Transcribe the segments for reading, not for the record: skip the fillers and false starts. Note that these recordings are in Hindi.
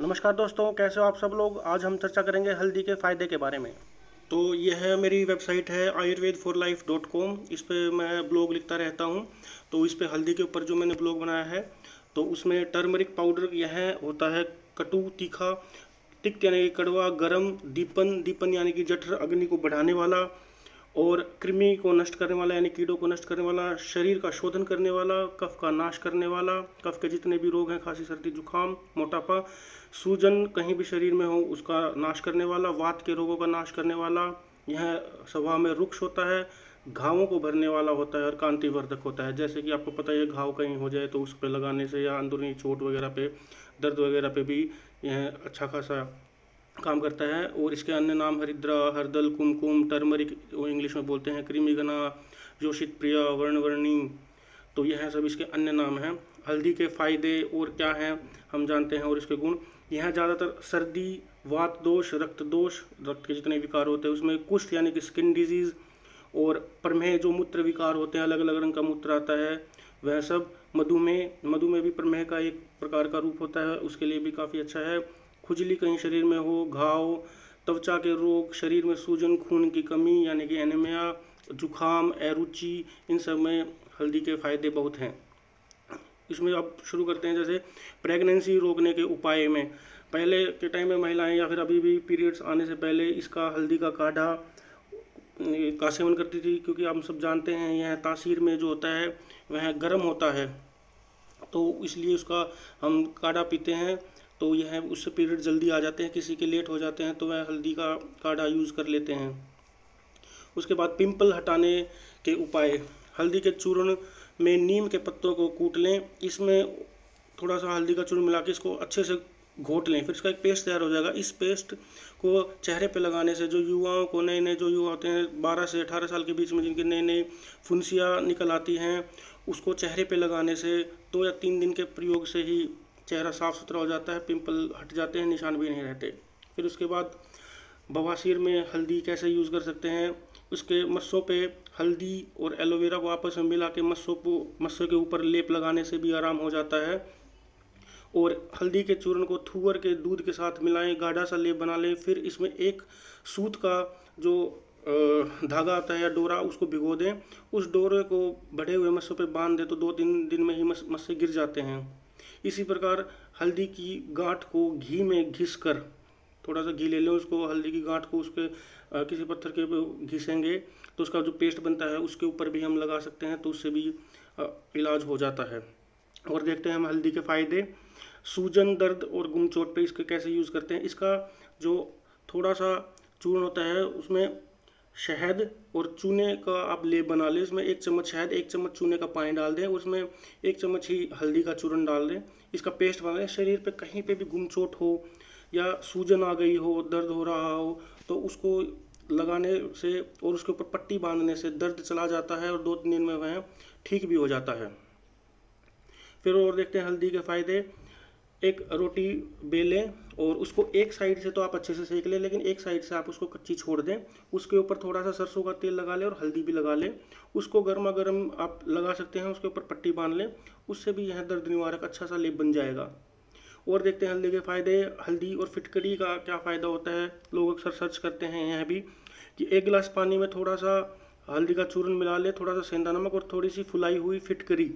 नमस्कार दोस्तों, कैसे हो आप सब लोग। आज हम चर्चा करेंगे हल्दी के फ़ायदे के बारे में। तो यह मेरी वेबसाइट है ayurvedforlife.com। इस पे मैं ब्लॉग लिखता रहता हूँ। तो इस पे हल्दी के ऊपर जो मैंने ब्लॉग बनाया है, तो उसमें टर्मरिक पाउडर यह होता है कटु तीखा, तिक्त यानी कि कड़वा, गरम, दीपन, दीपन यानी कि जठर अग्नि को बढ़ाने वाला, और कृमि को नष्ट करने वाला यानी कीड़ों को नष्ट करने वाला, शरीर का शोधन करने वाला, कफ का नाश करने वाला, कफ के जितने भी रोग हैं, खांसी, सर्दी, जुकाम, मोटापा, सूजन कहीं भी शरीर में हो उसका नाश करने वाला, वात के रोगों का नाश करने वाला, यह स्वभाव में रुक्ष होता है, घावों को भरने वाला होता है और कांतिवर्धक होता है। जैसे कि आपको पता है घाव कहीं हो जाए तो उस पर लगाने से या अंदरूनी चोट वगैरह पे, दर्द वगैरह पे भी यह अच्छा खासा काम करता है। और इसके अन्य नाम हरिद्रा, हरदल, कुमकुम, टर्मरिक वो इंग्लिश में बोलते हैं, कृमिगना, जोशित प्रिया, वर्णवर्णी। तो यह सब इसके अन्य नाम हैं। हल्दी के फायदे और क्या हैं हम जानते हैं, और इसके गुण। यह ज़्यादातर सर्दी, वात दोष, रक्त दोष, रक्त के जितने विकार होते हैं उसमें, कुष्ठ यानी कि स्किन डिजीज़, और प्रमेह जो मूत्र विकार होते हैं, अलग अलग रंग का मूत्र आता है वह सब, मधुमेह, मधुमेह भी प्रमेह का एक प्रकार का रूप होता है, उसके लिए भी काफ़ी अच्छा है। खुजली कहीं शरीर में हो, घाव, त्वचा के रोग, शरीर में सूजन, खून की कमी यानी कि एनीमिया, जुखाम, अरुचि, इन सब में हल्दी के फायदे बहुत हैं। इसमें अब शुरू करते हैं। जैसे प्रेगनेंसी रोकने के उपाय में, पहले के टाइम में महिलाएं या फिर अभी भी पीरियड्स आने से पहले इसका हल्दी का काढ़ा का सेवन करती थी, क्योंकि हम सब जानते हैं यह तासीर में जो होता है वह गर्म होता है, तो इसलिए उसका हम काढ़ा पीते हैं। तो यह उससे पीरियड जल्दी आ जाते हैं, किसी के लेट हो जाते हैं तो वह हल्दी का काढ़ा यूज़ कर लेते हैं। उसके बाद पिंपल हटाने के उपाय, हल्दी के चूर्ण में नीम के पत्तों को कूट लें, इसमें थोड़ा सा हल्दी का चूर्ण मिला के इसको अच्छे से घोट लें, फिर इसका एक पेस्ट तैयार हो जाएगा। इस पेस्ट को चेहरे पे लगाने से जो युवाओं को, नए नए जो युवा होते हैं 12 से 18 साल के बीच में, जिनकी नई नई फुंसियाँ निकल आती हैं, उसको चेहरे पे लगाने से 2 या 3 दिन के प्रयोग से ही चेहरा साफ़ सुथरा हो जाता है, पिंपल हट जाते हैं, निशान भी नहीं रहते। फिर उसके बाद बवासीर में हल्दी कैसे यूज़ कर सकते हैं, उसके मस्सों पे हल्दी और एलोवेरा को आपस में मिला के मस्सों के ऊपर लेप लगाने से भी आराम हो जाता है। और हल्दी के चूर्ण को थूअर के दूध के साथ मिलाएं, गाढ़ा सा लेप बना लें, फिर इसमें एक सूत का जो धागा आता है या डोरा, उसको भिगो दें, उस डोरे को बढ़े हुए मस्सों पे बांध दें तो 2-3 दिन में ही मस्से गिर जाते हैं। इसी प्रकार हल्दी की गांठ को घी में घिस कर, थोड़ा सा घी ले लें, उसको हल्दी की गांठ को उसके किसी पत्थर के घिसेंगे तो उसका जो पेस्ट बनता है उसके ऊपर भी हम लगा सकते हैं, तो उससे भी इलाज हो जाता है। और देखते हैं हम हल्दी के फ़ायदे। सूजन, दर्द और गुमचोट पे इसके कैसे यूज़ करते हैं। इसका जो थोड़ा सा चूर्ण होता है उसमें शहद और चूने का आप लेप बना लें, इसमें 1 चम्मच शहद, 1 चम्मच चूने का पानी डाल दें, उसमें 1 चम्मच ही हल्दी का चूर्ण डाल दें, इसका पेस्ट बना लें। शरीर पे कहीं पे भी गुमचोट हो या सूजन आ गई हो, दर्द हो रहा हो, तो उसको लगाने से और उसके ऊपर पट्टी बांधने से दर्द चला जाता है और 2-3 दिन में वह ठीक भी हो जाता है। फिर और देखते हैं हल्दी के फ़ायदे। एक रोटी बेलें और उसको एक साइड से तो आप अच्छे से सेक लें, लेकिन एक साइड से आप उसको कच्ची छोड़ दें, उसके ऊपर थोड़ा सा सरसों का तेल लगा लें और हल्दी भी लगा लें, उसको गर्मा गर्म आप लगा सकते हैं, उसके ऊपर पट्टी बांध लें, उससे भी यह दर्द निवारक अच्छा सा लेप बन जाएगा। और देखते हैं हल्दी के फ़ायदे। हल्दी और फिटकरी का क्या फ़ायदा होता है, लोग अक्सर सर्च करते हैं यह भी, कि 1 गिलास पानी में थोड़ा सा हल्दी का चूर्ण मिला लें, थोड़ा सा सेंधा नमक और थोड़ी सी फुलाई हुई फिटकरी,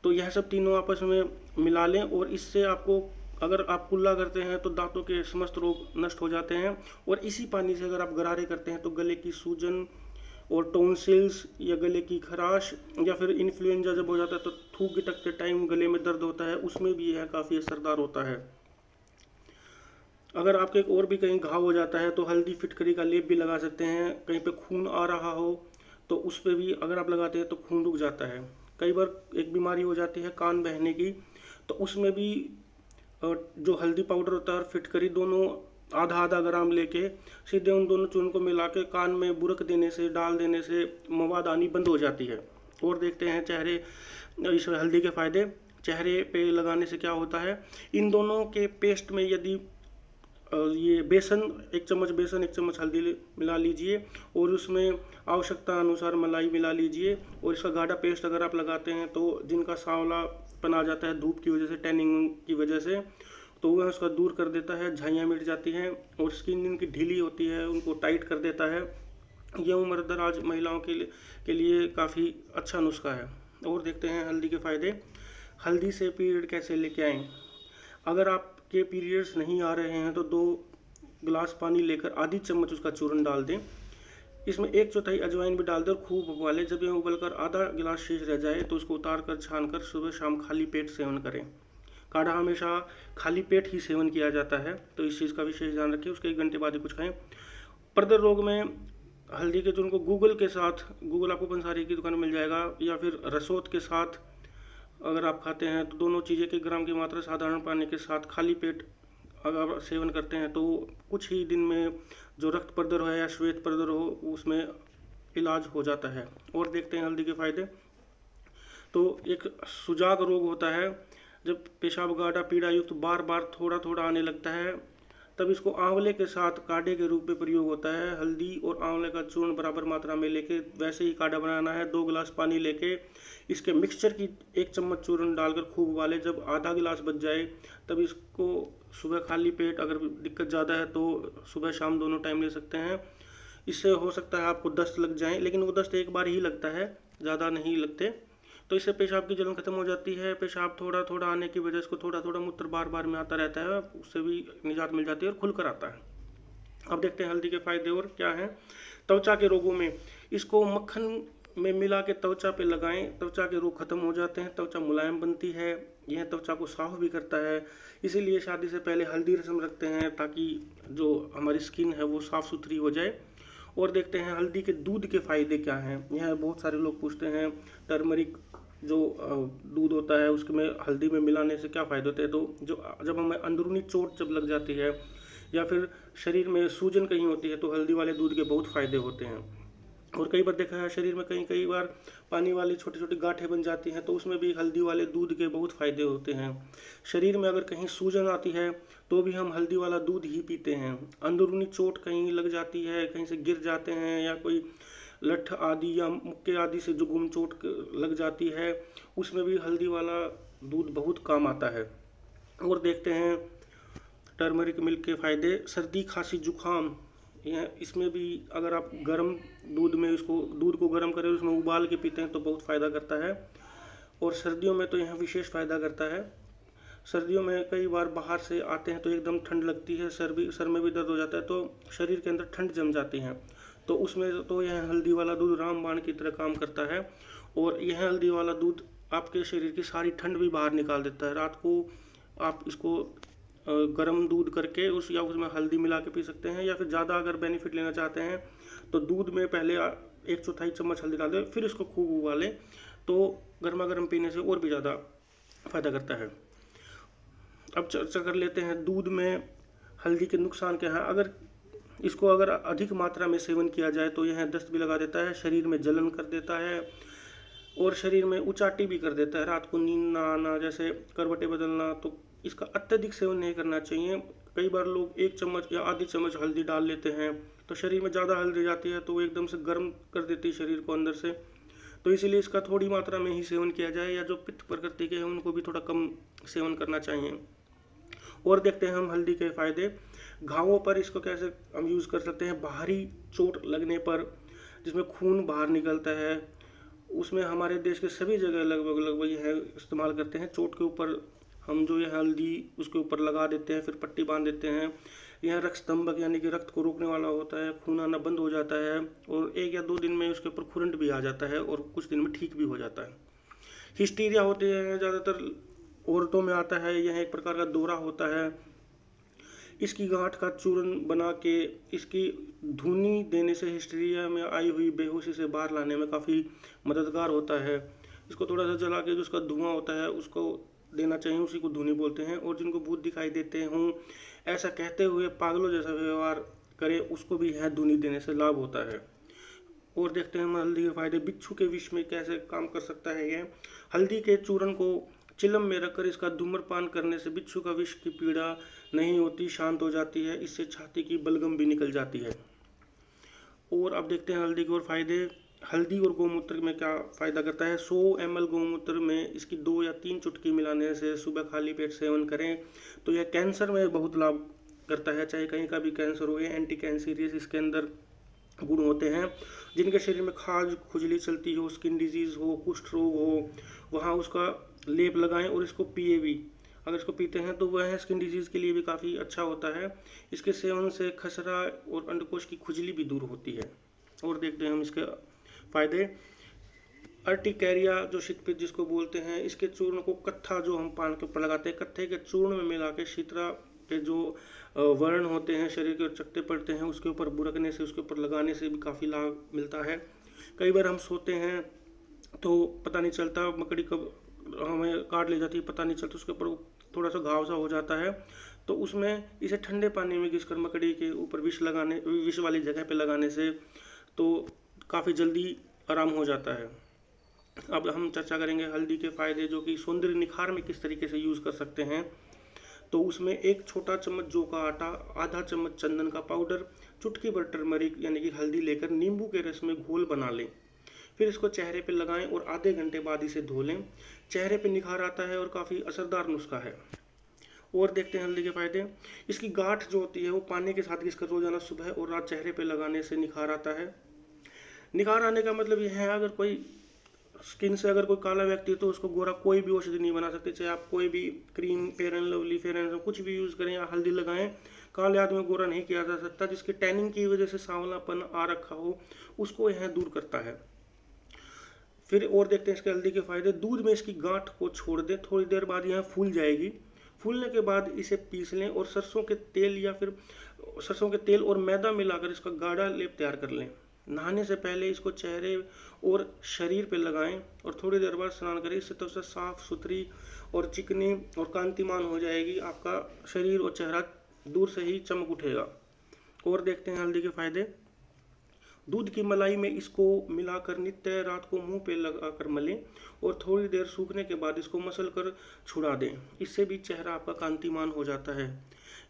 तो यह सब तीनों आपस में मिला लें, और इससे आपको, अगर आप कुल्ला करते हैं तो दांतों के समस्त रोग नष्ट हो जाते हैं। और इसी पानी से अगर आप गरारे करते हैं तो गले की सूजन और टॉन्सिल्स या गले की खराश या फिर इन्फ्लुएंजा जब हो जाता है तो थूक गिटकते टाइम गले में दर्द होता है, उसमें भी यह काफ़ी असरदार होता है। अगर आपके और भी कहीं घाव हो जाता है तो हल्दी फिटकरी का लेप भी लगा सकते हैं। कहीं पे खून आ रहा हो तो उस पर भी अगर आप लगाते हैं तो खून रुक जाता है। कई बार एक बीमारी हो जाती है कान बहने की, तो उसमें भी जो हल्दी पाउडर होता है और फिटकरी दोनों आधा आधा ग्राम लेके सीधे उन दोनों चूर्ण को मिला के कान में बुरक देने से, डाल देने से मवाद आनी बंद हो जाती है। और देखते हैं चेहरे, इस हल्दी के फ़ायदे। चेहरे पे लगाने से क्या होता है, इन दोनों के पेस्ट में यदि ये बेसन, 1 चम्मच बेसन 1 चम्मच हल्दी मिला लीजिए और उसमें आवश्यकता अनुसार मलाई मिला लीजिए, और इसका गाढ़ा पेस्ट अगर आप लगाते हैं तो जिनका सांवलापन आ जाता है धूप की वजह से, टैनिंग की वजह से, तो वह उसका दूर कर देता है, झाइयाँ मिट जाती हैं और स्किन जिनकी ढीली होती है उनको टाइट कर देता है। यह उम्रदराज महिलाओं के लिए काफ़ी अच्छा नुस्खा है। और देखते हैं हल्दी के फ़ायदे। हल्दी से पीरियड कैसे लेके आएँ। अगर आपके पीरियड्स नहीं आ रहे हैं तो 2 गिलास पानी लेकर आधी चम्मच उसका चूरन डाल दें। इसमें 1/4 अजवाइन भी डाल दें और खूब उबालें। जब यह उबलकर आधा गिलास शेष रह जाए तो उसको उतार कर छान कर सुबह शाम खाली पेट सेवन करें। काढ़ा हमेशा खाली पेट ही सेवन किया जाता है, तो इस चीज़ का विशेष ध्यान रखें। उसके 1 घंटे बाद ही कुछ खाएं। परदर रोग में हल्दी के चूर्ण को गूगल आपको पंसारी की दुकान में मिल जाएगा, या फिर रसोत के साथ अगर आप खाते हैं तो दोनों चीज़ें 1 ग्राम की मात्रा साधारण पानी के साथ खाली पेट अगर सेवन करते हैं तो कुछ ही दिन में जो रक्त परदर हो या श्वेत परदर हो उसमें इलाज हो जाता है। और देखते हैं हल्दी के फायदे। तो एक सुजाग रोग होता है, जब पेशाब गाढ़ा पीड़ा युक्त बार बार थोड़ा थोड़ा आने लगता है, तब इसको आंवले के साथ काढ़े के रूप में प्रयोग होता है। हल्दी और आंवले का चूर्ण बराबर मात्रा में लेके वैसे ही काढ़ा बनाना है। 2 गिलास पानी लेके इसके मिक्सचर की 1 चम्मच चूर्ण डालकर खूब उबाले। जब आधा गिलास बच जाए तब इसको सुबह खाली पेट, अगर दिक्कत ज़्यादा है तो सुबह शाम दोनों टाइम ले सकते हैं। इससे हो सकता है आपको दस्त लग जाए, लेकिन वो दस्त एक बार ही लगता है, ज़्यादा नहीं लगते। तो इससे पेशाब की जलन खत्म हो जाती है। पेशाब थोड़ा थोड़ा आने की वजह से इसको थोड़ा थोड़ा मूत्र बार बार में आता रहता है, उससे भी निजात मिल जाती है और खुलकर आता है। अब देखते हैं हल्दी के फायदे और क्या हैं। त्वचा के रोगों में इसको मक्खन में मिला के त्वचा पे लगाएं, त्वचा के रोग खत्म हो जाते हैं, त्वचा मुलायम बनती है। यह त्वचा को साफ भी करता है। इसीलिए शादी से पहले हल्दी रस्म रखते हैं ताकि जो हमारी स्किन है वो साफ़ सुथरी हो जाए। और देखते हैं हल्दी के दूध के फायदे क्या हैं। यह बहुत सारे लोग पूछते हैं टर्मरिक जो दूध होता है उसके में हल्दी में मिलाने से क्या फ़ायदे होते हैं। तो जब हमें अंदरूनी चोट जब लग जाती है या फिर शरीर में सूजन कहीं होती है तो हल्दी वाले दूध के बहुत फ़ायदे होते हैं। और कई बार देखा है शरीर में कई बार पानी वाली छोटी छोटी गांठें बन जाती हैं, तो उसमें भी हल्दी वाले दूध के बहुत फ़ायदे होते हैं। शरीर में अगर कहीं सूजन आती है तो भी हम हल्दी वाला दूध ही पीते हैं। अंदरूनी चोट कहीं लग जाती है, कहीं से गिर जाते हैं या कोई लठ आदि या मुक्के आदि से जो गुम चोट लग जाती है, उसमें भी हल्दी वाला दूध बहुत काम आता है। और देखते हैं टर्मरिक मिल्क के फ़ायदे। सर्दी खांसी जुखाम, यह इसमें भी अगर आप गर्म दूध में दूध को गर्म करें उसमें उबाल के पीते हैं तो बहुत फ़ायदा करता है। और सर्दियों में तो यह विशेष फ़ायदा करता है। सर्दियों में कई बार बाहर से आते हैं तो एकदम ठंड लगती है, सर में भी दर्द हो जाता है, तो शरीर के अंदर ठंड जम जाती है, तो उसमें तो यह हल्दी वाला दूध रामबाण की तरह काम करता है। और यह हल्दी वाला दूध आपके शरीर की सारी ठंड भी बाहर निकाल देता है। रात को आप इसको गर्म दूध करके उसमें हल्दी मिला के पी सकते हैं, या फिर ज़्यादा अगर बेनिफिट लेना चाहते हैं तो दूध में पहले 1/4 चम्मच हल्दी डाल दें, फिर इसको खूब उबालें, तो गर्मा गर्म पीने से और भी ज़्यादा फ़ायदा करता है। अब चर्चा कर लेते हैं दूध में हल्दी के नुकसान क्या हैं। अगर अधिक मात्रा में सेवन किया जाए तो यह दस्त भी लगा देता है, शरीर में जलन कर देता है और शरीर में उचाटी भी कर देता है। रात को नींद ना आना, जैसे करवटें बदलना, तो इसका अत्यधिक सेवन नहीं करना चाहिए। कई बार लोग 1 चम्मच या आधी चम्मच हल्दी डाल लेते हैं तो शरीर में ज़्यादा हल्दी जाती है तो वो एकदम से गर्म कर देती है शरीर को अंदर से। तो इसीलिए इसका थोड़ी मात्रा में ही सेवन किया जाए, या जो पित्त प्रकृति के हैं उनको भी थोड़ा कम सेवन करना चाहिए। और देखते हैं हम हल्दी के फ़ायदे। घावों पर इसको कैसे हम यूज़ कर सकते हैं। बाहरी चोट लगने पर जिसमें खून बाहर निकलता है, उसमें हमारे देश के सभी जगह लगभग यह इस्तेमाल करते हैं। चोट के ऊपर हम जो यह हल्दी उसके ऊपर लगा देते हैं, फिर पट्टी बांध देते हैं। यह रक्तस्तंभक यानी कि रक्त को रोकने वाला होता है, खून आना बंद हो जाता है और 1 या 2 दिन में उसके ऊपर खुरंट भी आ जाता है और कुछ दिन में ठीक भी हो जाता है। हिस्टीरिया होते हैं, ज़्यादातर औरतों में आता है। यह एक प्रकार का दौरा होता है। इसकी गांठ का चूर्ण बना के इसकी धुनी देने से हिस्टीरिया में आई हुई बेहोशी से बाहर लाने में काफ़ी मददगार होता है। इसको थोड़ा सा जला के जो उसका धुआं होता है उसको देना चाहिए, उसी को धुनी बोलते हैं। और जिनको भूत दिखाई देते हों, ऐसा कहते हुए पागलों जैसा व्यवहार करे, उसको भी यह धुनी देने से लाभ होता है। और देखते हैं हम हल्दी के फायदे। बिच्छू के विष में कैसे काम कर सकता है यह। हल्दी के चूर्ण को चिलम में रखकर इसका धूम्रपान करने से बिच्छू का विष की पीड़ा नहीं होती, शांत हो जाती है। इससे छाती की बलगम भी निकल जाती है। और अब देखते हैं हल्दी के और फायदे। हल्दी और गौमूत्र में क्या फ़ायदा करता है। 100 ml गौमूत्र में इसकी 2 या 3 चुटकी मिलाने से सुबह खाली पेट सेवन करें तो यह कैंसर में बहुत लाभ करता है। चाहे कहीं का भी कैंसर हो, या एंटी कैंसरियस इसके अंदर गुण होते हैं। जिनके शरीर में खाज खुजली चलती हो, स्किन डिजीज़ हो, कुष्ठ रोग हो, वहाँ उसका लेप लगाएं और इसको पिए भी। अगर इसको पीते हैं तो वह स्किन डिजीज़ के लिए भी काफ़ी अच्छा होता है। इसके सेवन से खसरा और अंडकोश की खुजली भी दूर होती है। और देखते हैं हम इसके फ़ायदे। अर्टिकेरिया जो शीतपित्त जिसको बोलते हैं, इसके चूर्ण को कत्था जो हम पान के ऊपर लगाते हैं, कत्थे के चूर्ण में मिला के शीतरा के जो वर्ण होते हैं, शरीर के चकत्ते पड़ते हैं, उसके ऊपर बुरकने से, उसके ऊपर लगाने से भी काफ़ी लाभ मिलता है। कई बार हम सोते हैं तो पता नहीं चलता मकड़ी कब हमें काट ले जाती है, पता नहीं चलता, उसके ऊपर थोड़ा सा घाव सा हो जाता है। तो उसमें इसे ठंडे पानी में घिसकर मकड़ी के ऊपर विष वाली जगह पे लगाने से तो काफ़ी जल्दी आराम हो जाता है। अब हम चर्चा करेंगे हल्दी के फ़ायदे, जो कि सौंदर्य निखार में किस तरीके से यूज़ कर सकते हैं। तो उसमें 1 छोटा चम्मच जौ का आटा, आधा चम्मच चंदन का पाउडर, चुटकी भर टर्मरिक यानी कि हल्दी लेकर नींबू के रस में घोल बना लें। फिर इसको चेहरे पे लगाएं और आधे घंटे बाद इसे धो लें। चेहरे पे निखार आता है और काफ़ी असरदार नुस्खा है। और देखते हैं हल्दी के फ़ायदे। इसकी गांठ जो होती है वो पानी के साथ घिसकर रोजाना सुबह और रात चेहरे पे लगाने से निखार आता है। निखार आने का मतलब यह है, अगर कोई स्किन से अगर कोई काला व्यक्ति है तो उसको गोरा कोई भी औषधि नहीं बना सकती। चाहे आप कोई भी cream, fair and lovely, fair and कुछ भी यूज़ करें या हल्दी लगाएं, काले आदमी को गोरा नहीं किया जा सकता। जिसके टैनिंग की वजह से सांवलापन आ रखा हो उसको यह दूर करता है। फिर और देखते हैं इसके हल्दी के फ़ायदे। दूध में इसकी गांठ को छोड़ दें, थोड़ी देर बाद यह फूल जाएगी। फूलने के बाद इसे पीस लें और सरसों के तेल या फिर सरसों के तेल और मैदा मिलाकर इसका गाढ़ा लेप तैयार कर लें। नहाने से पहले इसको चेहरे और शरीर पे लगाएं और थोड़ी देर बाद स्नान करें। इससे त्वचा साफ सुथरी और चिकनी और कांतिमान हो जाएगी। आपका शरीर और चेहरा दूर से ही चमक उठेगा। और देखते हैं हल्दी के फ़ायदे। दूध की मलाई में इसको मिलाकर नित्य रात को मुंह पे लगाकर मलें और थोड़ी देर सूखने के बाद इसको मसल कर छुड़ा दें। इससे भी चेहरा आपका कांतिमान हो जाता है।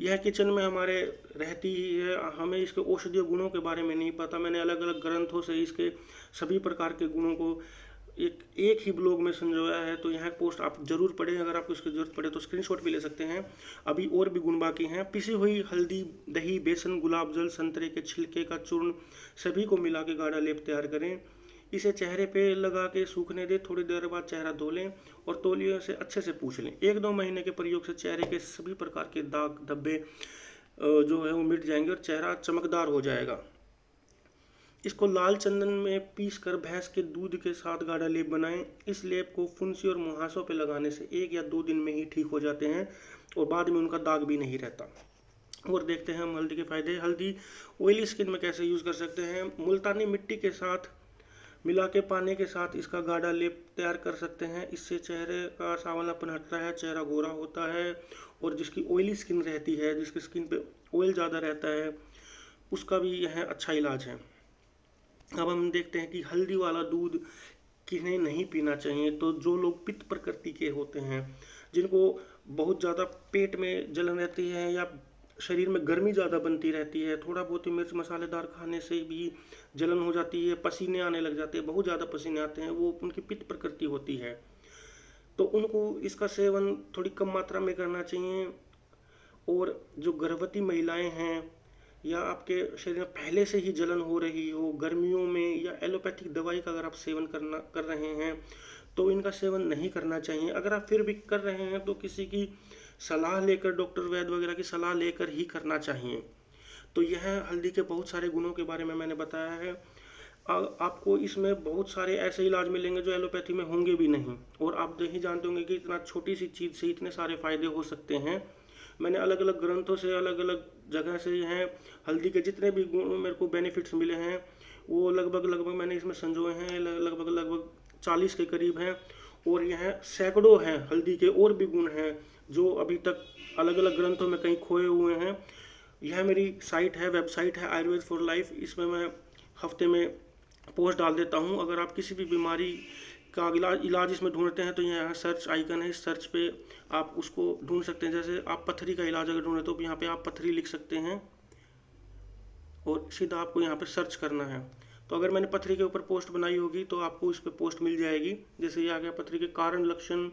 यह किचन में हमारे रहती ही है, हमें इसके औषधीय गुणों के बारे में नहीं पता। मैंने अलग अलग ग्रंथों से इसके सभी प्रकार के गुणों को एक ही ब्लॉग में संजोया है। तो यह पोस्ट आप जरूर पढ़ें। अगर आपको इसकी जरूरत पड़े तो स्क्रीनशॉट भी ले सकते हैं। अभी और भी गुण बाकी हैं। पिसी हुई हल्दी, दही, बेसन, गुलाब जल, संतरे के छिलके का चूर्ण सभी को मिला के गाढ़ा लेप तैयार करें। इसे चेहरे पे लगा के सूखने दें। थोड़ी देर बाद चेहरा धो लें और तौलिए से अच्छे से पूछ लें। 1-2 महीने के प्रयोग से चेहरे के सभी प्रकार के दाग धब्बे जो है वो मिट जाएंगे और चेहरा चमकदार हो जाएगा। इसको लाल चंदन में पीस कर भैंस के दूध के साथ गाढ़ा लेप बनाएं। इस लेप को फुंसी और मुहासों पे लगाने से 1 या 2 दिन में ही ठीक हो जाते हैं और बाद में उनका दाग भी नहीं रहता। और देखते हैं हम हल्दी के फ़ायदे। हल्दी ऑयली स्किन में कैसे यूज़ कर सकते हैं। मुल्तानी मिट्टी के साथ मिला के पानी के साथ इसका गाढ़ा लेप तैयार कर सकते हैं। इससे चेहरे का सांवलापन हटता है, चेहरा गोरा होता है। और जिसकी ऑयली स्किन रहती है, जिसकी स्किन पे ऑयल ज़्यादा रहता है, उसका भी यह अच्छा इलाज है। अब हम देखते हैं कि हल्दी वाला दूध किन्हें नहीं पीना चाहिए। तो जो लोग पित्त प्रकृति के होते हैं, जिनको बहुत ज़्यादा पेट में जलन रहती है या शरीर में गर्मी ज़्यादा बनती रहती है, थोड़ा बहुत ही मिर्च मसालेदार खाने से भी जलन हो जाती है, पसीने आने लग जाते हैं, बहुत ज़्यादा पसीने आते हैं, वो उनकी पित्त प्रकृति होती है। तो उनको इसका सेवन थोड़ी कम मात्रा में करना चाहिए। और जो गर्भवती महिलाएं हैं या आपके शरीर में पहले से ही जलन हो रही हो गर्मियों में, या एलोपैथिक दवाई का अगर आप सेवन कर रहे हैं तो इनका सेवन नहीं करना चाहिए। अगर आप फिर भी कर रहे हैं तो किसी की सलाह लेकर, डॉक्टर वैद्य वगैरह की सलाह लेकर ही करना चाहिए। तो यह हल्दी के बहुत सारे गुणों के बारे में मैंने बताया है। आपको इसमें बहुत सारे ऐसे इलाज मिलेंगे जो एलोपैथी में होंगे भी नहीं। और आप नहीं जानते होंगे कि इतना छोटी सी चीज़ से इतने सारे फायदे हो सकते हैं। मैंने अलग अलग ग्रंथों से, अलग अलग जगह से हैं हल्दी के जितने भी गुण मेरे को बेनिफिट्स मिले हैं वो लगभग मैंने इसमें संजोए हैं। लगभग 40 के करीब हैं। और यह सैकड़ों हैं हल्दी के और भी गुण हैं जो अभी तक अलग अलग ग्रंथों में कहीं खोए हुए हैं। यह मेरी साइट है, वेबसाइट है आयुर्वेद फॉर लाइफ। इसमें मैं हफ्ते में पोस्ट डाल देता हूँ। अगर आप किसी भी बीमारी का इलाज इसमें ढूंढते हैं तो यहाँ सर्च आइकन है, इस सर्च पे आप उसको ढूंढ सकते हैं। जैसे आप पथरी का इलाज अगर ढूंढे तो यहाँ पे आप पथरी लिख सकते हैं और सीधा आपको यहाँ पे सर्च करना है। तो अगर मैंने पथरी के ऊपर पोस्ट बनाई होगी तो आपको इस पर पोस्ट मिल जाएगी। जैसे ये आ गया पथरी के कारण, लक्षण,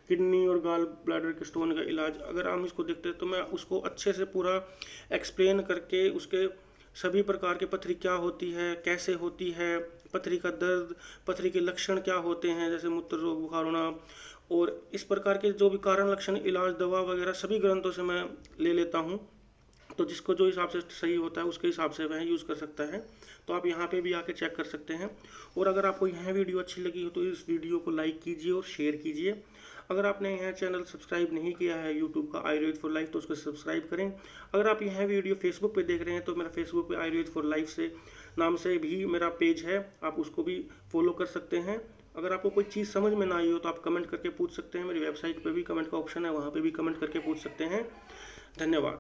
किडनी और गाल ब्लैडर के स्टोन का इलाज। अगर हम इसको देखते हैं तो मैं उसको अच्छे से पूरा एक्सप्लेन करके उसके सभी प्रकार के पथरी क्या होती है, कैसे होती है, पथरी का दर्द, पथरी के लक्षण क्या होते हैं जैसे मूत्र रोग, बुखार होना, और इस प्रकार के जो भी कारण, लक्षण, इलाज, दवा वगैरह सभी ग्रंथों से मैं ले लेता हूँ। तो जिसको जो हिसाब से सही होता है उसके हिसाब से वह यूज़ कर सकता है। तो आप यहाँ पे भी आके चेक कर सकते हैं। और अगर आपको यह वीडियो अच्छी लगी हो तो इस वीडियो को लाइक कीजिए और शेयर कीजिए। अगर आपने यह चैनल सब्सक्राइब नहीं किया है यूट्यूब का आयुर्वेद फॉर लाइफ तो उसको सब्सक्राइब करें। अगर आप यह वीडियो फेसबुक पे देख रहे हैं तो मेरा फेसबुक पे आयुर्वेद फॉर लाइफ से नाम से भी मेरा पेज है, आप उसको भी फॉलो कर सकते हैं। अगर आपको कोई चीज़ समझ में ना आई हो तो आप कमेंट करके पूछ सकते हैं। मेरी वेबसाइट पर भी कमेंट का ऑप्शन है, वहाँ पर भी कमेंट करके पूछ सकते हैं। धन्यवाद।